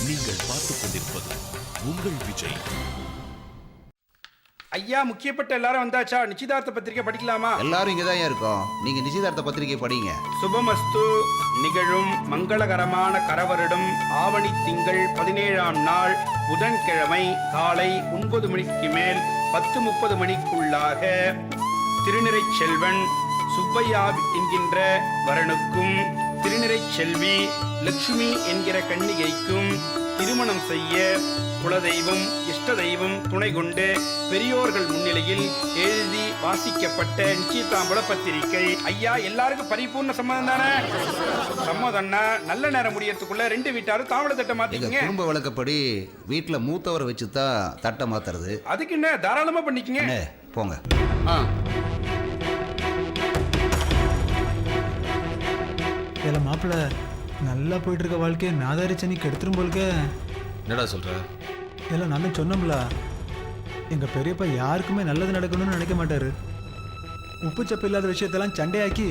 நீங்கள் பார்த்துக் கொண்டிருப்பது உங்கள் விஜய். ஐயா, முக்கியப்பட்ட எல்லாரும் வந்தாச்சா? நிச்சயதார்த்த பத்திரிகை படிக்கலாமா? எல்லாரும் இங்கதான் இருக்கோம். நீங்க நிச்சயதார்த்த பத்திரிகை படிங்க. சுபமஸ்து. நிகழும் மங்களகரமான கரவருடம் ஆவணி திங்கள் 17ஆம் நாள் புதன்கிழமை காலை 9 மணிக்கு மேல் 10:30 மணிக்குள்ளாக திருநிறை செல்வன் சுப்பையா என்கின்ற வரனுக்கும் திருநிறை செல்வி லட்சுமி என்கிற கன்னிகைக்கும் திருமணம் செய்ய குலதெய்வம் இஷ்ட தெய்வம் துணை கொண்டு பெரியோர்கள் முன்னிலையில் எழுதி வாசிக்கப்பட்ட நிச்சயதாம்பூல பத்திரிகை. ஐயா, எல்லாருக்கும் பரிபூர்ண சம்மதம் தானே? சம்மதம்னா நல்ல நேரம் முடியறதுக்குள்ள 2 வீட்டாரும் தாம்பூல தட்டை மாத்திக்கங்க. குடும்ப வழக்கப்படி வீட்டுல மூத்தவரை வச்சுதான் தட்டை மாத்துறது. அதுக்கு என்ன, தாராளமா பண்ணிக்கங்க. போங்க. மாப்பிள்ள, நல்லா போயிட்டு இருக்க வாழ்க்கையை நாதாரிச்சனி கெடுத்துரும் போலுக்க. என்னடா சொல்ற? எல்லாம் நான் சொன்னோம்ல, எங்க பெரியப்பா யாருக்குமே நல்லது நடக்கணும்னு நினைக்க மாட்டாரு. உப்பு சப்பு இல்லாத விஷயத்தெல்லாம் சண்டையாக்கி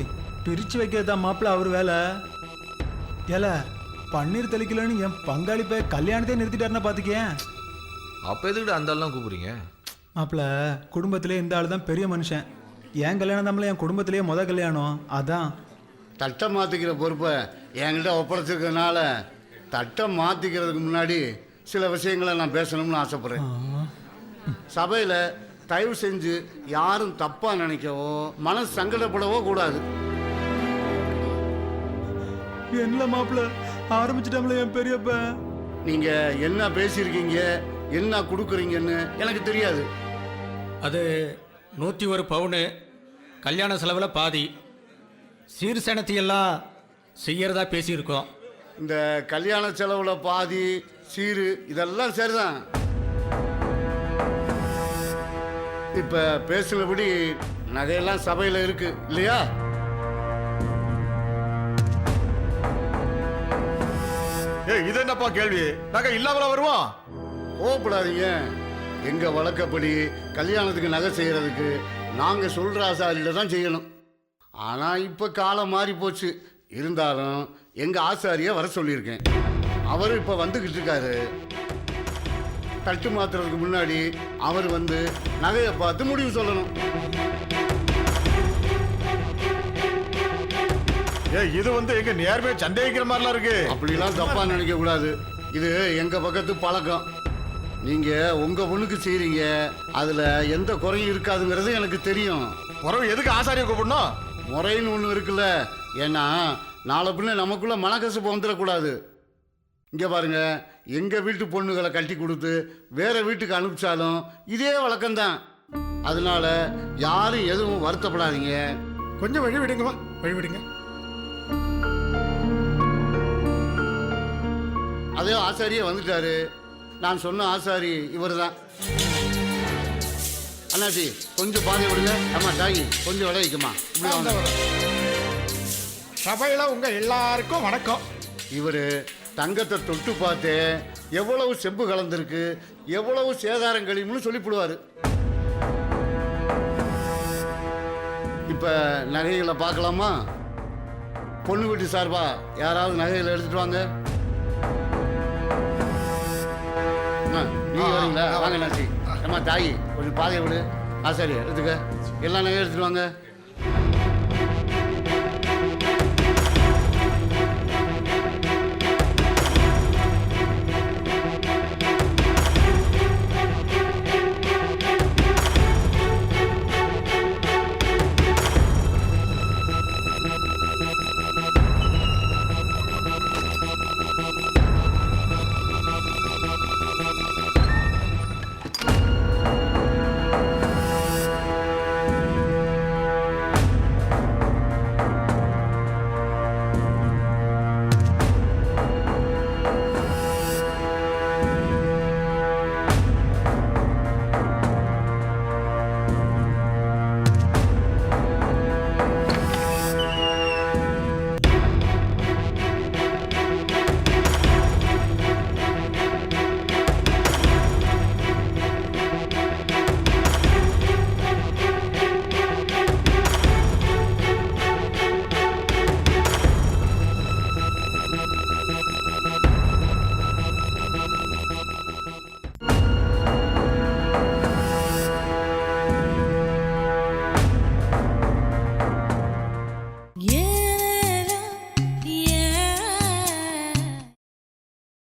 பிரிச்சு வைக்கிறதா மாப்பிள்ள அவர் வேலை. ஏல பன்னீர் தெளிக்கலன்னு என் பங்காளி போய் கல்யாணத்தையே நிறுத்திட்டாருன்னா பாத்துக்கேன். அப்ப எதுக்கிட்ட அந்த ஆள்லாம் கூப்பிடுறீங்க? மாப்பிள்ள, குடும்பத்திலே இந்த ஆள் தான் பெரிய மனுஷன். என் கல்யாணம் தான் என் குடும்பத்திலேயே முத கல்யாணம். அதான் தட்டை மாற்றிக்கிற பொறுப்பை என்கிட்ட ஒப்படைச்சிருக்கிறதுனால தட்டை மாற்றிக்கிறதுக்கு முன்னாடி சில விஷயங்களை நான் பேசணும்னு ஆசைப்பட்றேன். சபையில் தயவு செஞ்சு யாரும் தப்பாக நினைக்கவோ மனசு சங்கடப்படவோ கூடாது. என்ன மாப்பிள்ள ஆரம்பிச்சிட்டாங்களே என் பெரியப்ப. நீங்கள் என்ன பேசியிருக்கீங்க, என்ன கொடுக்குறீங்கன்னு எனக்கு தெரியாது. அது 101 பவுனு, கல்யாண செலவில் பாதி, சீர்சனத்தையெல்லாம் செய்யறதா பேசியிருக்கோம். இந்த கல்யாண செலவில் பாதி சீரு இதெல்லாம் சரிதான். இப்போ பேசுனபடி நகையெல்லாம் சபையில் இருக்கு இல்லையா? இது என்னப்பா கேள்வி? நகை இல்லாமல வருவோம்? கோவப்படாதீங்க. எங்க வழக்கப்படி கல்யாணத்துக்கு நகை செய்யறதுக்கு நாங்க சொல்ற ஆசாரியில தான் செய்யணும். ஆனா இப்ப காலம் மாறி போச்சு. இருந்தாலும் எங்க ஆசாரிய வர சொல்லியிருக்கேன். அவர் இப்ப வந்துகிட்டு இருக்காரு. தட்டு மாத்துறதுக்கு முன்னாடி அவர் வந்து நகையை பார்த்து முடிவு சொல்லணும். இது வந்து எங்க நேர்மையை சந்தேகிக்கிற மாதிரிலாம் இருக்கு. அப்படிலாம் தப்பா நினைக்க கூடாது. இது எங்க பக்கத்து பழக்கம். நீங்க உங்க பொண்ணுக்கு செய்றீங்க, அதுல எந்த குறையும் இருக்காதுங்கிறது எனக்கு தெரியும். குறவு எதுக்கு ஆசாரியை கூப்பிடணும்? முறைன்னு ஒன்று இருக்குல்ல. ஏன்னா நாளை பின்ன நமக்குள்ள மனக்கசப்பு வந்துடக்கூடாது. இங்கே பாருங்க, எங்கள் வீட்டு பொண்ணுகளை கட்டி கொடுத்து வேற வீட்டுக்கு அனுப்பிச்சாலும் இதே வழக்கம்தான். அதனால யாரும் எதுவும் வருத்தப்படாதீங்க. கொஞ்சம் வழி விடுங்கம்மா, வழி விடுங்க. அதே ஆசாரியே வந்துட்டாரு. நான் சொன்ன ஆசாரி இவர் தான். அண்ணாச்சி, கொஞ்சம் பாதை விடுங்க. ஆமா தாயி, கொஞ்சம் விளைவிக்குமா. சபையில் உங்க எல்லாருக்கும் வணக்கம். இவர் தங்கத்தை தொட்டு பார்த்து எவ்வளவு செம்பு கலந்துருக்கு, எவ்வளவு சேதாரம் கழிவுன்னு சொல்லிவிடுவார். இப்போ நகைகளை பார்க்கலாமா? பொண்ணு வீட்டு சார்பா யாராவது நகைகளை எடுத்துட்டு வாங்க. நீங்க வரீங்களா? வாங்க நாச்சி. ஏமா தாயி, கொஞ்சம் பாதையை விடு. ஆசாரி எடுத்துக்க. எல்லா நகையும் எடுத்துட்டு வாங்க.